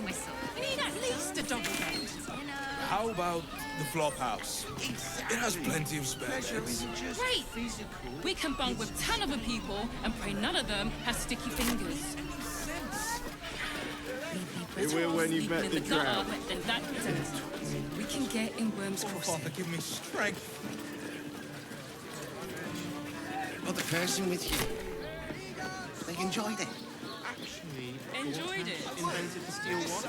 talking. We need at least a double bed. How about the flop house? It has plenty of spare beds. Great. We can bunk with 10 other people and pray none of them have sticky fingers. You will when you've met the drought. We can get in Worm's Crossing. Father, give me strength. Well, the person with you, they enjoyed it. Enjoyed it. Invented the steel watch.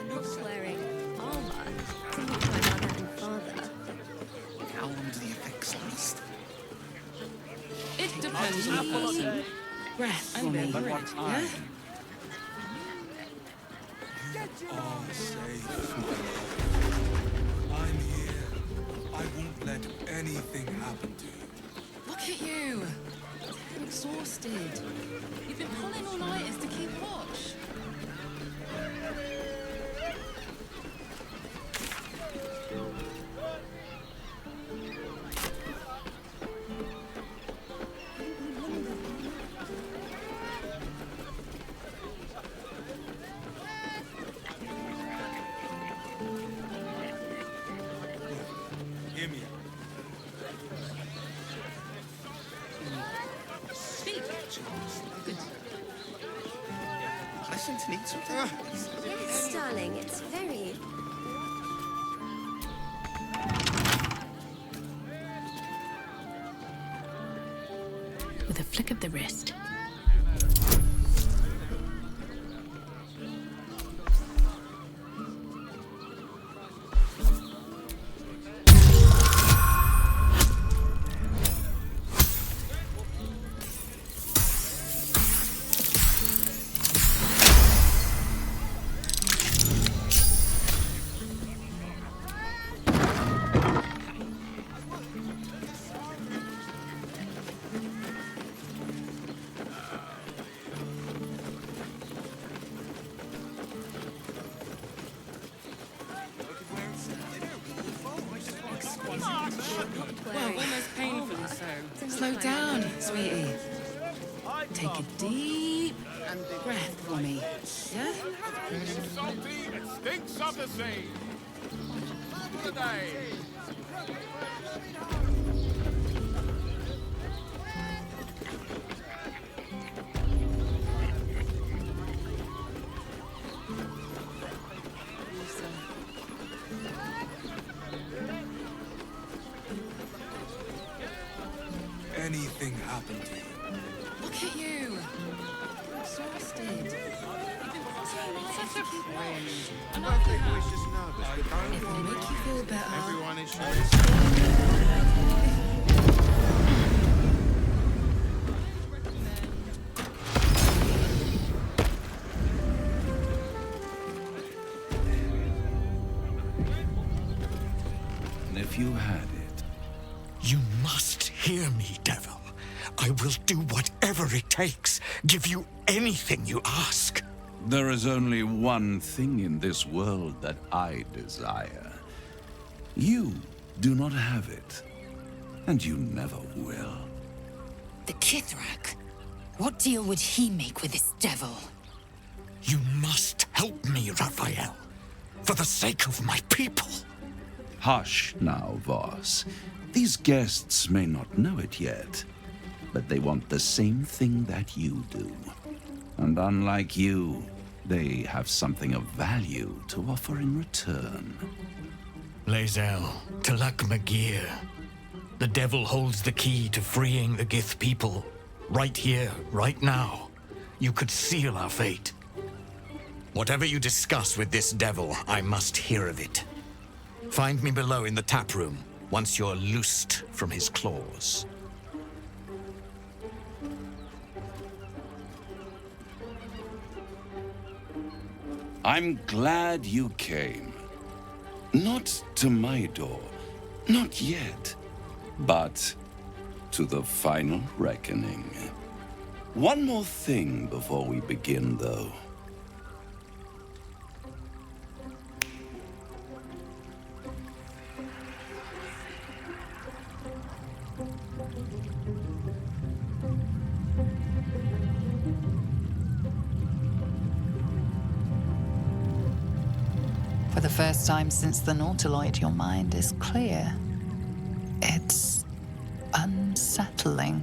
Not wearing armor to meet my mother and father. How long do the effects last? It depends on the person. Breath and memory, yeah? All safe. I'm here. I won't let anything happen to you. Look at you. You're exhausted. You've been pulling all-nighters to keep watch. Hear me out. Speak. Listen to need something. Yes, darling, it's very... With a flick of the wrist. Well, almost painfully so. Slow down, sweetie. Take a deep breath for me. Yeah? Salty and stinks of the sea. Today. Anything happen to you? Look at you. You're exhausted. You've been pulling all-nighters to keep watch. And I Perfect have. voice just nervous, but don't If they make you feel better. Everyone is showing. And if you had it, You must hear me, devil. I will do whatever it takes. Give you anything you ask. there is only one thing in this world that I desire. You do not have it, and you never will. The Kithrak. What deal would he make with this devil? You must help me, Raphael. For the sake of my people. Hush now, Voss. These guests may not know it yet, but they want the same thing that you do. And unlike you, they have something of value to offer in return. Lae'zel, Talak Magir. The devil holds the key to freeing the Gith people. Right here, right now. You could seal our fate. Whatever you discuss with this devil, I must hear of it. Find me below in the tap room, once you're loosed from his claws. I'm glad you came. Not to my door, not yet, but to the final reckoning. One more thing before we begin, though. For the first time since the Nautiloid, your mind is clear. It's unsettling.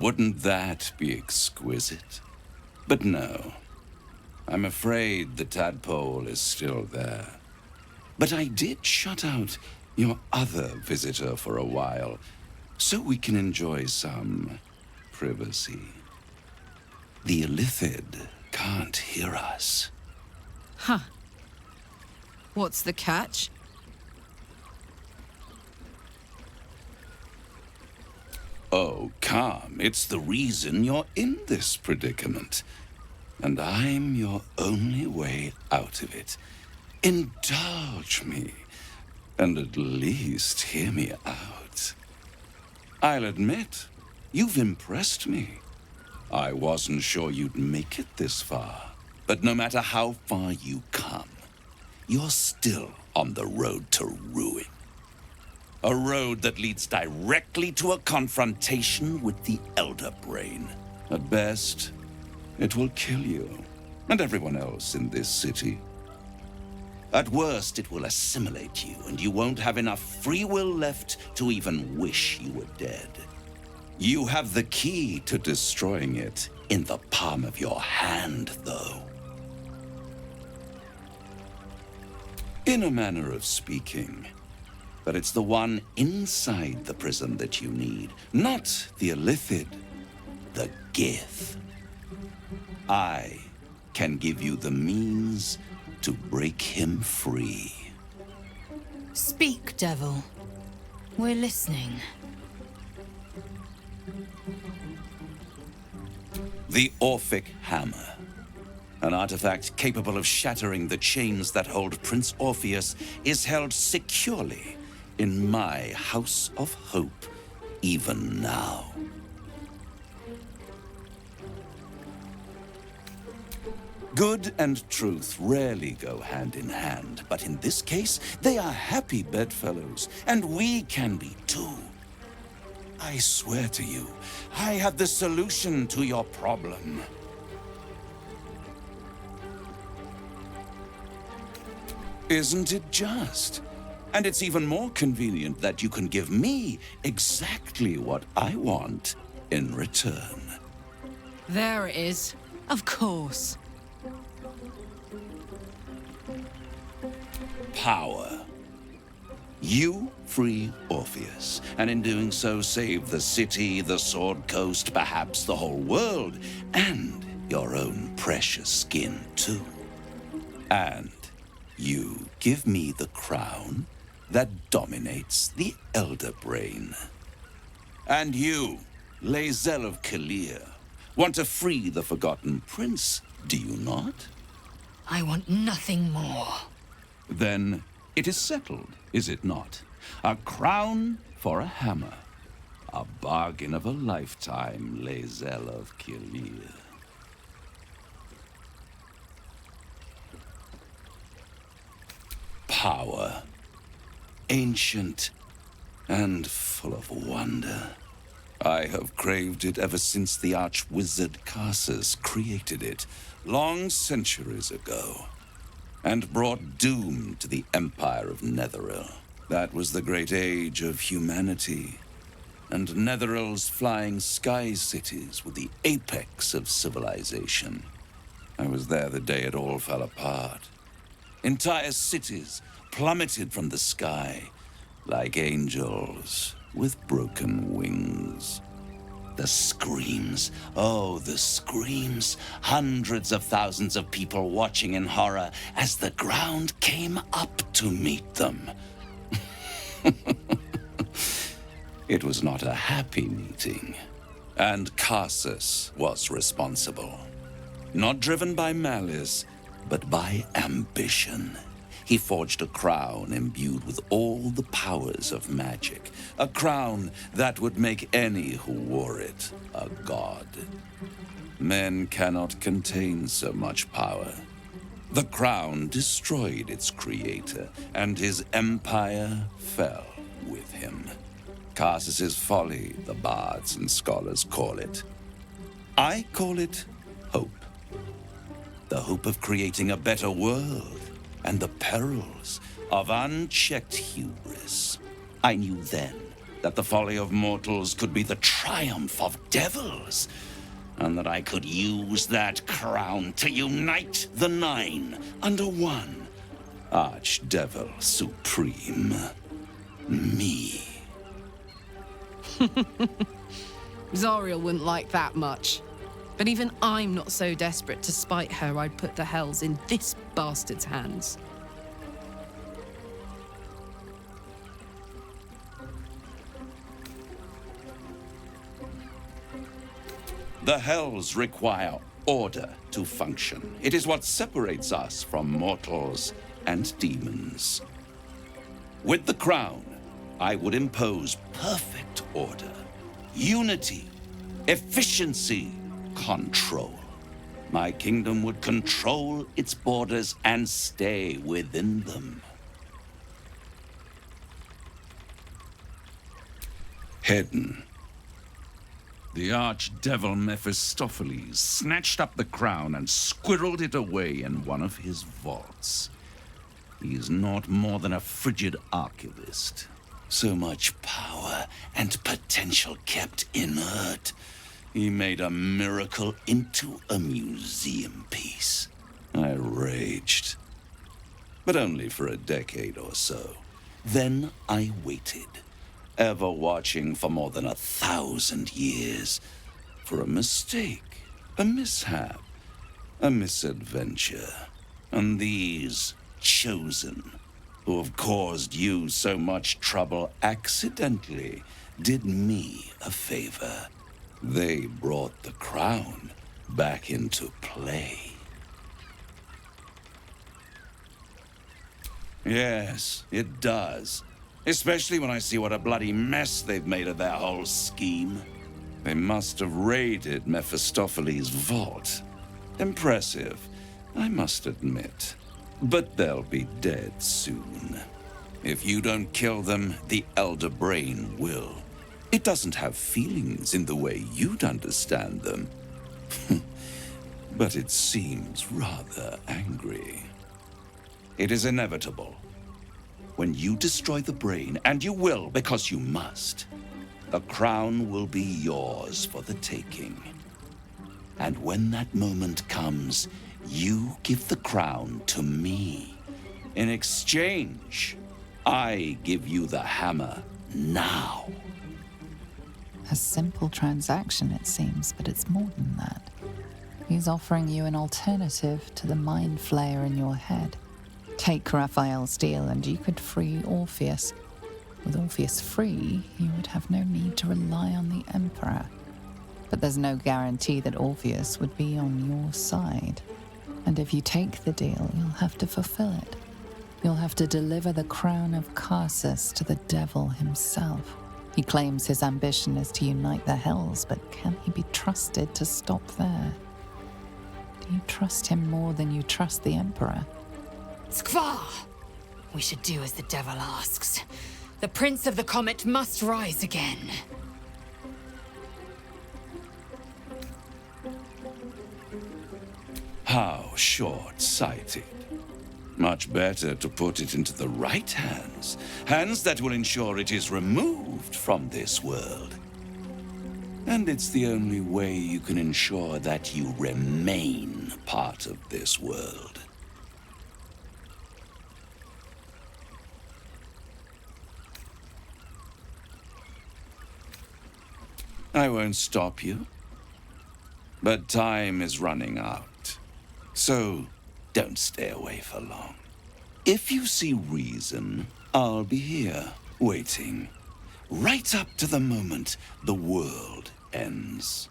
Wouldn't that be exquisite? But no. I'm afraid the tadpole is still there. But I did shut out your other visitor for a while, so we can enjoy some privacy. The Illithid can't hear us. Huh. What's the catch? Oh, calm. It's the reason you're in this predicament. And I'm your only way out of it. Indulge me, and at least hear me out. I'll admit, you've impressed me. I wasn't sure you'd make it this far. But no matter how far you come, you're still on the road to ruin. A road that leads directly to a confrontation with the Elder Brain. At best, it will kill you and everyone else in this city. At worst, it will assimilate you, and you won't have enough free will left to even wish you were dead. You have the key to destroying it in the palm of your hand, though. In a manner of speaking. But it's the one inside the prison that you need, not the Illithid, the Gith. I can give you the means to break him free. Speak, devil. We're listening. The Orphic Hammer. An artifact capable of shattering the chains that hold Prince Orpheus is held securely in my House of Hope, even now. Good and truth rarely go hand in hand, but in this case, they are happy bedfellows, and we can be too. I swear to you, I have the solution to your problem. Isn't it just? And it's even more convenient that you can give me exactly what I want in return. There it is. Of course. Power. You free Orpheus, and in doing so save the city, the Sword Coast, perhaps the whole world, and your own precious skin too. And you give me the crown that dominates the Elder Brain. And you, Lae'zel of Kalir, want to free the Forgotten Prince, do you not? I want nothing more. Then it is settled, is it not? A crown for a hammer. A bargain of a lifetime, Lae'zel of Kalir. Power. Ancient and full of wonder. I have craved it ever since the arch-wizard Karsus created it, long centuries ago, and brought doom to the Empire of Netheril. That was the great age of humanity, and Netheril's flying sky cities were the apex of civilization. I was there the day it all fell apart. Entire cities plummeted from the sky like angels with broken wings. The screams, oh, the screams. Hundreds of thousands of people watching in horror as the ground came up to meet them. It was not a happy meeting, and Karsus was responsible. Not driven by malice, but by ambition. He forged a crown imbued with all the powers of magic. A crown that would make any who wore it a god. Men cannot contain so much power. The crown destroyed its creator, and his empire fell with him. Karsus's folly, the bards and scholars call it. I call it hope. The hope of creating a better world, and the perils of unchecked hubris. I knew then that the folly of mortals could be the triumph of devils, and that I could use that crown to unite the Nine under one Archdevil Supreme. Me. Zariel wouldn't like that much. But even I'm not so desperate to spite her I'd put the hells in this bastard's hands. The hells require order to function. It is what separates us from mortals and demons. With the crown, I would impose perfect order, unity, efficiency, control. My kingdom would control its borders and stay within them. Hidden. The archdevil Mephistopheles snatched up the crown and squirreled it away in one of his vaults. He is not more than a frigid archivist. So much power and potential kept inert. He made a miracle into a museum piece. I raged. But only for a decade or so. Then I waited, ever watching for more than 1,000 years, for a mistake, a mishap, a misadventure. And these chosen, who have caused you so much trouble accidentally, did me a favor. They brought the crown back into play. Yes, it does. Especially when I see what a bloody mess they've made of their whole scheme. They must have raided Mephistopheles' vault. Impressive, I must admit. But they'll be dead soon. If you don't kill them, the Elder Brain will. It doesn't have feelings in the way you'd understand them. But it seems rather angry. It is inevitable. When you destroy the brain, and you will because you must, the crown will be yours for the taking. And when that moment comes, you give the crown to me. In exchange, I give you the hammer now. A simple transaction, it seems, but it's more than that. He's offering you an alternative to the mind flayer in your head. Take Raphael's deal and you could free Orpheus. With Orpheus free, you would have no need to rely on the Emperor. But there's no guarantee that Orpheus would be on your side. And if you take the deal, you'll have to fulfill it. You'll have to deliver the crown of Karsus to the devil himself. He claims his ambition is to unite the hells, but can he be trusted to stop there? Do you trust him more than you trust the Emperor? Skvar! We should do as the devil asks. The Prince of the Comet must rise again. How short-sighted. Much better to put it into the right hands. Hands that will ensure it is removed from this world. And it's the only way you can ensure that you remain part of this world. I won't stop you. But time is running out. So don't stay away for long. If you see reason, I'll be here, waiting. Right up to the moment the world ends.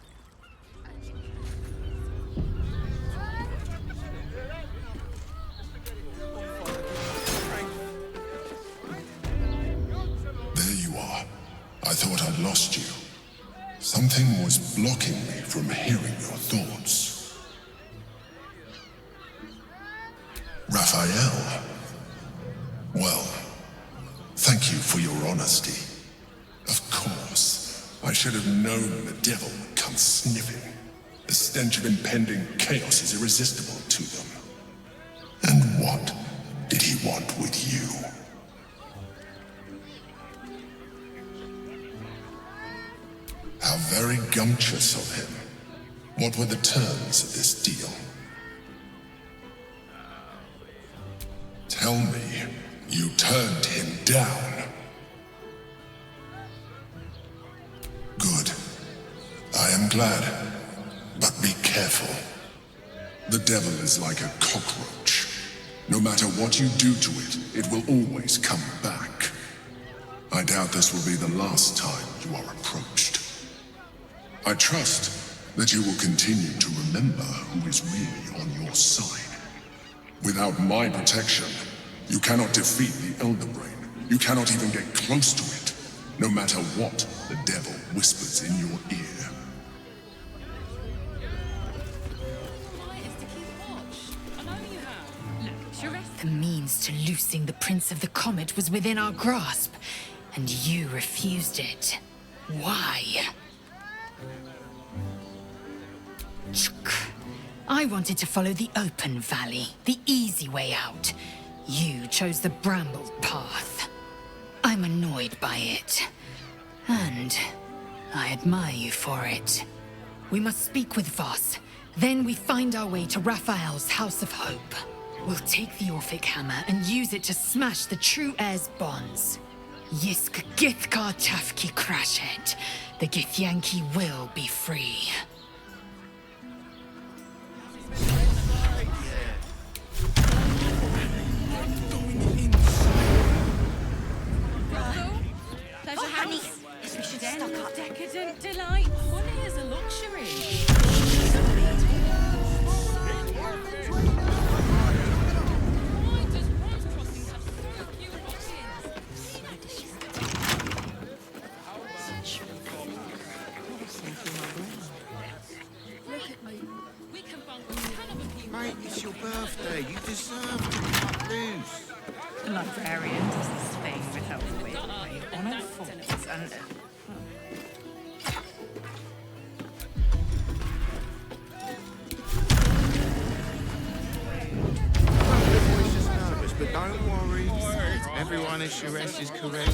There you are. I thought I'd lost you. Something was blocking me from hearing your thoughts. Raphael. Well, thank you for your honesty. Of course. should have known the devil would come sniffing. The stench of impending chaos is irresistible to them. And what did he want with you? How very gumptious of him. What were the terms of this deal? Tell me, you turned him down. Good. I am glad. But be careful. The devil is like a cockroach. No matter what you do to it, it will always come back. I doubt this will be the last time you are approached. I trust that you will continue to remember who is really on your side. Without my protection, you cannot defeat the Elder Brain. You cannot even get close to it, no matter what the devil whispers in your ear. The means to loosing the Prince of the Comet was within our grasp, and you refused it. Why? I wanted to follow the open valley, the easy way out. You chose the brambled path. I'm annoyed by it, and I admire you for it. We must speak with Voss. Then we find our way to Raphael's House of Hope. We'll take the Orphic Hammer and use it to smash the True Heir's bonds. Yisk Githkar Tafki Crashet. The Githyanki will be free. Pleasure house. Yes, we should end with decadent delight. Fun is a luxury. Mate, it's your birthday. You deserve to cut loose. The librarian does this thing with her wig on her faults and... Everyone's just nervous, but don't worry. Everyone at Sharess is correct.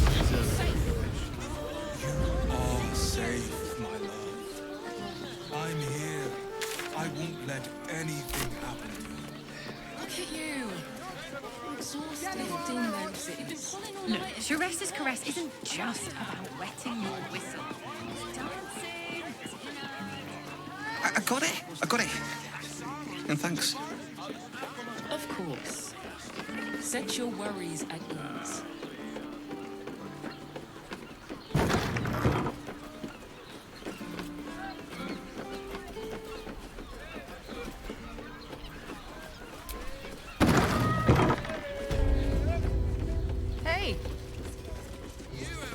You are safe, my love. I'm here. I won't let anything happen to you. Look at you. Exhausted in those cities. Look, Sharess's caress isn't just about wetting your whistle. It's dancing, you know. I got it. I got it. And thanks. Of course. Set your worries at ease. Hey!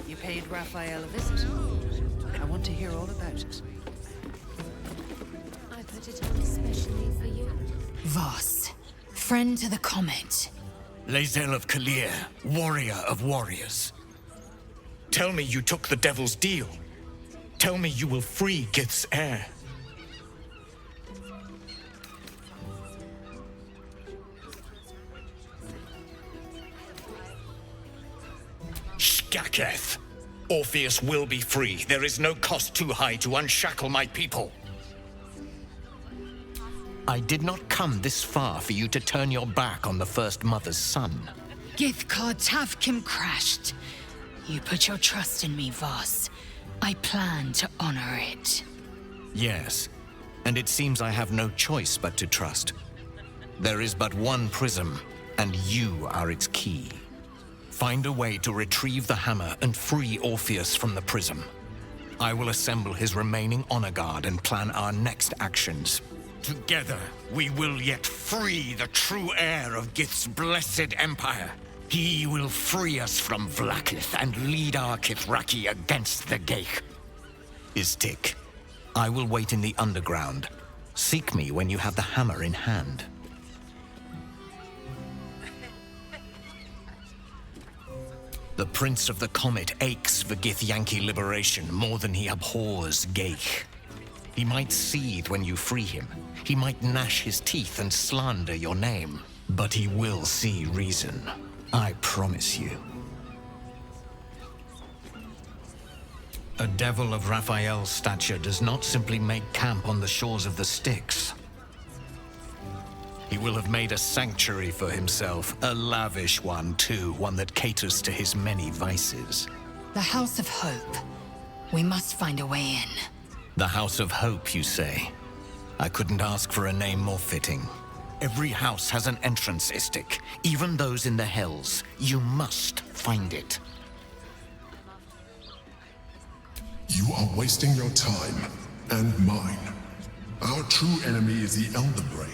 You paid Raphael a visit. I want to hear all about it. I put it on especially for you. Voss, friend to the Comet. Lae'zel of Kalir, warrior of warriors. Tell me you took the Devil's deal. Tell me you will free Gith's heir. Shkaketh! Orpheus will be free. There is no cost too high to unshackle my people. I did not come this far for you to turn your back on the First Mother's son. Githkar Tavkim crashed. You put your trust in me, Voss. I plan to honor it. Yes, and it seems I have no choice but to trust. There is but one prism, and you are its key. Find a way to retrieve the hammer and free Orpheus from the prism. I will assemble his remaining honor guard and plan our next actions. Together, we will yet free the true heir of Gith's blessed empire. He will free us from Vlaakith and lead our Kithraki against the Geich. Istik, I will wait in the underground. Seek me when you have the hammer in hand. The Prince of the Comet aches for Githyanki liberation more than he abhors Geich. He might seethe when you free him. He might gnash his teeth and slander your name. But he will see reason. I promise you. A devil of Raphael's stature does not simply make camp on the shores of the Styx. He will have made a sanctuary for himself, a lavish one too, one that caters to his many vices. The House of Hope. We must find a way in. The House of Hope, you say? I couldn't ask for a name more fitting. Every house has an entrance, Istik, even those in the Hells. You must find it. You are wasting your time, and mine. Our true enemy is the Elder Brain.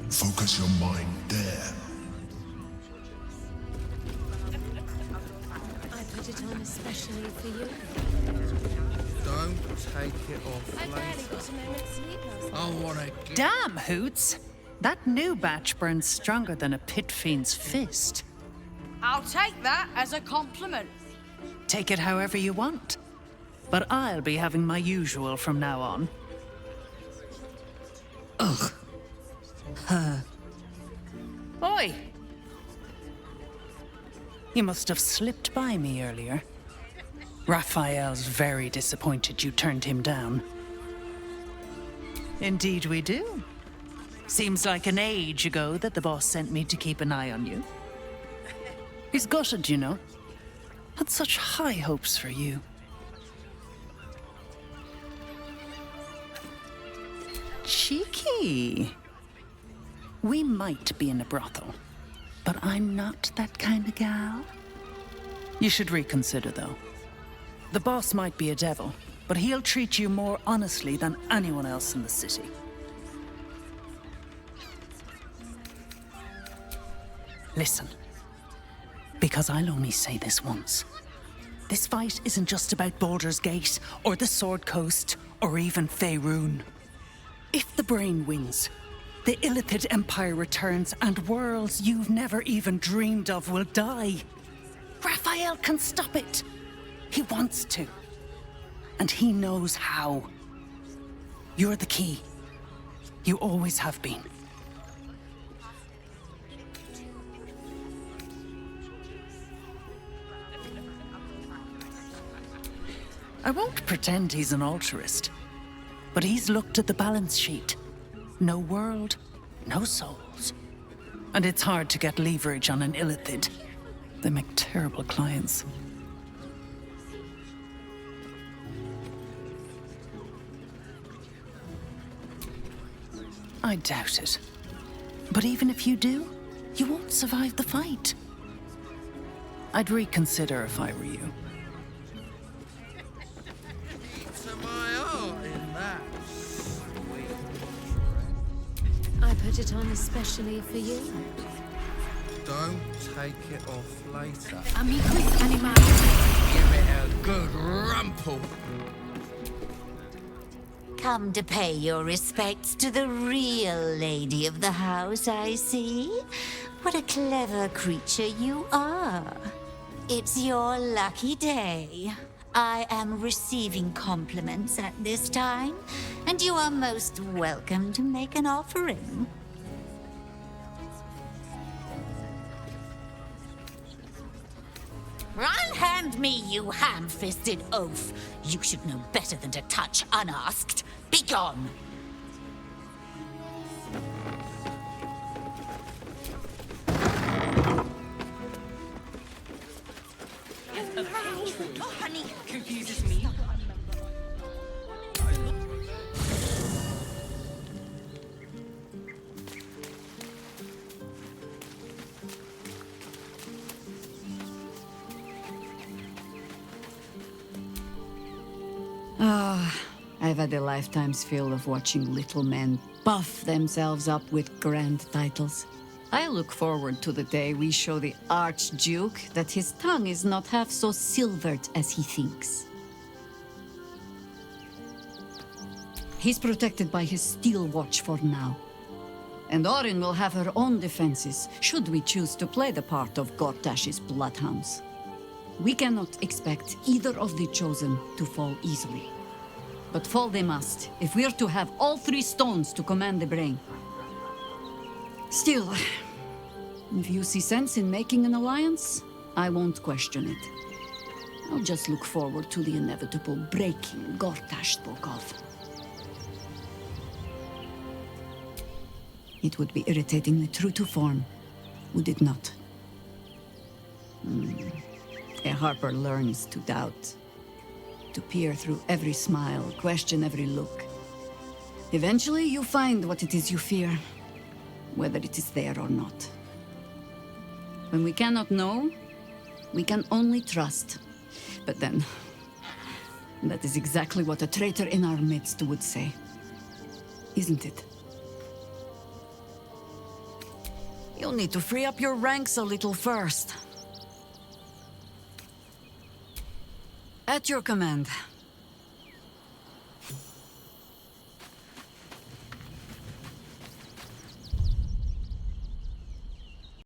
Focus your mind there. I put it on especially for you. Don't take it off I barely later. got a moment's sleep last night. I wanna get... Damn, Hoots! That new batch burns stronger than a pit fiend's fist. I'll take that as a compliment. Take it however you want. But I'll be having my usual from now on. Ugh. Oi! You must have slipped by me earlier. Raphael's very disappointed you turned him down. Indeed we do. Seems like an age ago that the boss sent me to keep an eye on you. He's gutted, you know. Had such high hopes for you. Cheeky. We might be in a brothel, but I'm not that kind of gal. You should reconsider, though. The boss might be a devil, but he'll treat you more honestly than anyone else in the city. Listen, because I'll only say this once. This fight isn't just about Baldur's Gate, or the Sword Coast, or even Faerun. If the Brain wins, the Illithid Empire returns and worlds you've never even dreamed of will die. Raphael can stop it. He wants to. And he knows how. You're the key. You always have been. I won't pretend he's an altruist, but he's looked at the balance sheet. No world, no souls. And it's hard to get leverage on an Illithid. They make terrible clients. I doubt it. But even if you do, you won't survive the fight. I'd reconsider if I were you. To my heart in that. I put it on especially for you. Don't take it off later. Amicus animal. Give it a good rumple. Come to pay your respects to the real lady of the house, I see. What a clever creature you are. It's your lucky day. I am receiving compliments at this time, and you are most welcome to make an offering. Unhand me, you ham-fisted oaf! You should know better than to touch unasked. Begone! Oh, honey. Confuses me. I've had a lifetime's fill of watching little men buff themselves up with grand titles. I look forward to the day we show the Archduke that his tongue is not half so silvered as he thinks. He's protected by his steel watch for now. And Orin will have her own defenses, should we choose to play the part of Gortash's bloodhounds. We cannot expect either of the chosen to fall easily. But fall they must, if we're to have all 3 stones to command the brain. Still, if you see sense in making an alliance, I won't question it. I'll just look forward to the inevitable breaking Gortash spoke of. It would be irritatingly true to form, would it not? A Harper learns to doubt, to peer through every smile, question every look. Eventually, you find what it is you fear, whether it is there or not. When we cannot know, we can only trust. But then, that is exactly what a traitor in our midst would say. Isn't it? You'll need to free up your ranks a little first. At your command.